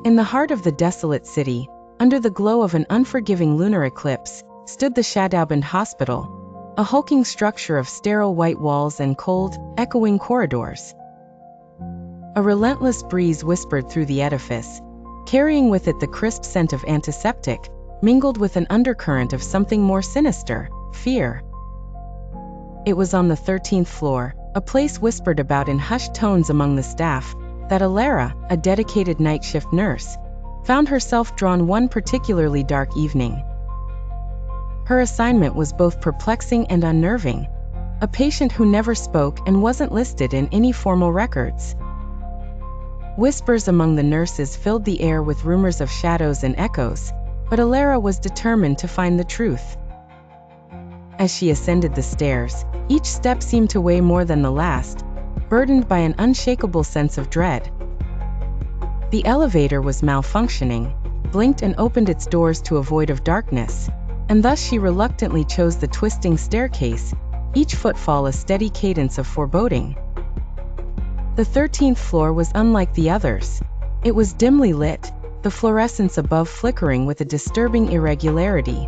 In the heart of the desolate city, under the glow of an unforgiving lunar eclipse, stood the Shadowbend Hospital, a hulking structure of sterile white walls and cold, echoing corridors. A relentless breeze whispered through the edifice, carrying with it the crisp scent of antiseptic, mingled with an undercurrent of something more sinister, fear. It was on the 13th floor, a place whispered about in hushed tones among the staff, that Elara, a dedicated night shift nurse, found herself drawn one particularly dark evening. Her assignment was both perplexing and unnerving. A patient who never spoke and wasn't listed in any formal records. Whispers among the nurses filled the air with rumors of shadows and echoes, but Elara was determined to find the truth. As she ascended the stairs, each step seemed to weigh more than the last, burdened by an unshakable sense of dread. The elevator was malfunctioning, blinked and opened its doors to a void of darkness, and thus she reluctantly chose the twisting staircase, each footfall a steady cadence of foreboding. The 13th floor was unlike the others. It was dimly lit, the fluorescence above flickering with a disturbing irregularity.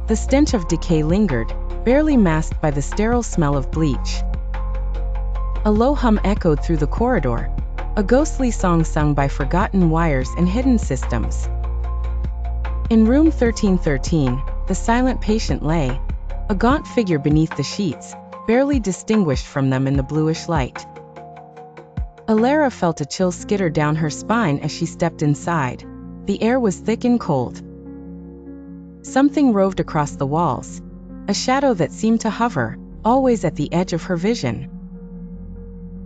The stench of decay lingered, barely masked by the sterile smell of bleach. A low hum echoed through the corridor, a ghostly song sung by forgotten wires and hidden systems. In room 1313, the silent patient lay, a gaunt figure beneath the sheets, barely distinguished from them in the bluish light. Elara felt a chill skitter down her spine as she stepped inside. The air was thick and cold. Something roved across the walls, a shadow that seemed to hover, always at the edge of her vision.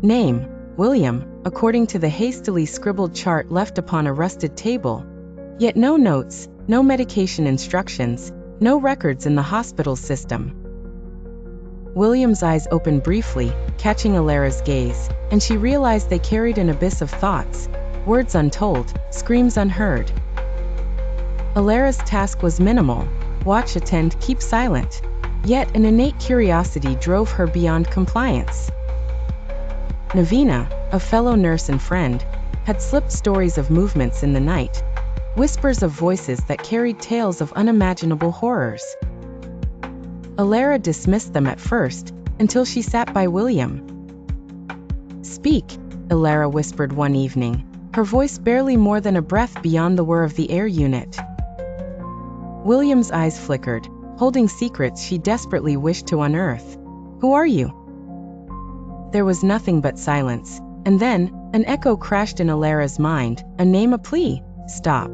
Name: William, according to the hastily scribbled chart left upon a rusted table. Yet no notes, no medication instructions, no records in the hospital system. William's eyes opened briefly, catching Elara's gaze, and she realized they carried an abyss of thoughts, words untold, screams unheard. Elara's task was minimal: watch, attend, keep silent. Yet an innate curiosity drove her beyond compliance. Navina, a fellow nurse and friend, had slipped stories of movements in the night, whispers of voices that carried tales of unimaginable horrors. Elara dismissed them at first, until she sat by William. "Speak," Elara whispered one evening, her voice barely more than a breath beyond the whir of the air unit. William's eyes flickered, holding secrets she desperately wished to unearth. "Who are you?" There was nothing but silence, and then, an echo crashed in Elara's mind, a name, a plea: stop.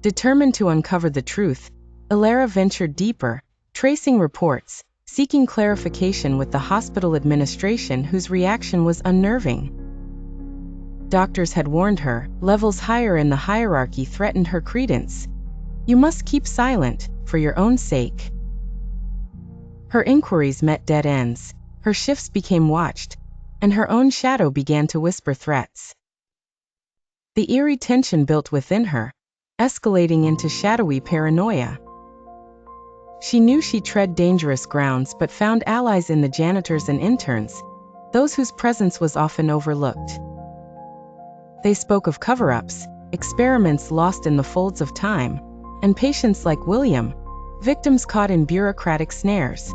Determined to uncover the truth, Elara ventured deeper, tracing reports, seeking clarification with the hospital administration, whose reaction was unnerving. Doctors had warned her, levels higher in the hierarchy threatened her credence. "You must keep silent, for your own sake." Her inquiries met dead ends. Her shifts became watched, and her own shadow began to whisper threats. The eerie tension built within her, escalating into shadowy paranoia. She knew she tread dangerous grounds but found allies in the janitors and interns, those whose presence was often overlooked. They spoke of cover-ups, experiments lost in the folds of time, and patients like William, victims caught in bureaucratic snares.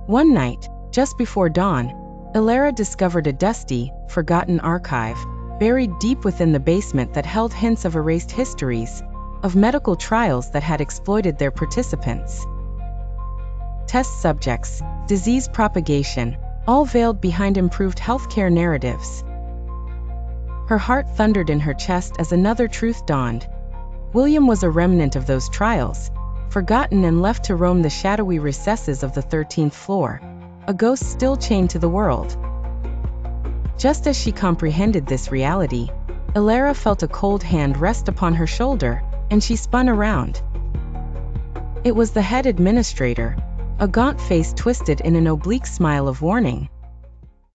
One night, just before dawn, Elara discovered a dusty, forgotten archive, buried deep within the basement that held hints of erased histories, of medical trials that had exploited their participants. Test subjects, disease propagation, all veiled behind improved healthcare narratives. Her heart thundered in her chest as another truth dawned. William was a remnant of those trials, forgotten and left to roam the shadowy recesses of the 13th floor, a ghost still chained to the world. Just as she comprehended this reality, Elara felt a cold hand rest upon her shoulder, and she spun around. It was the head administrator, a gaunt face twisted in an oblique smile of warning.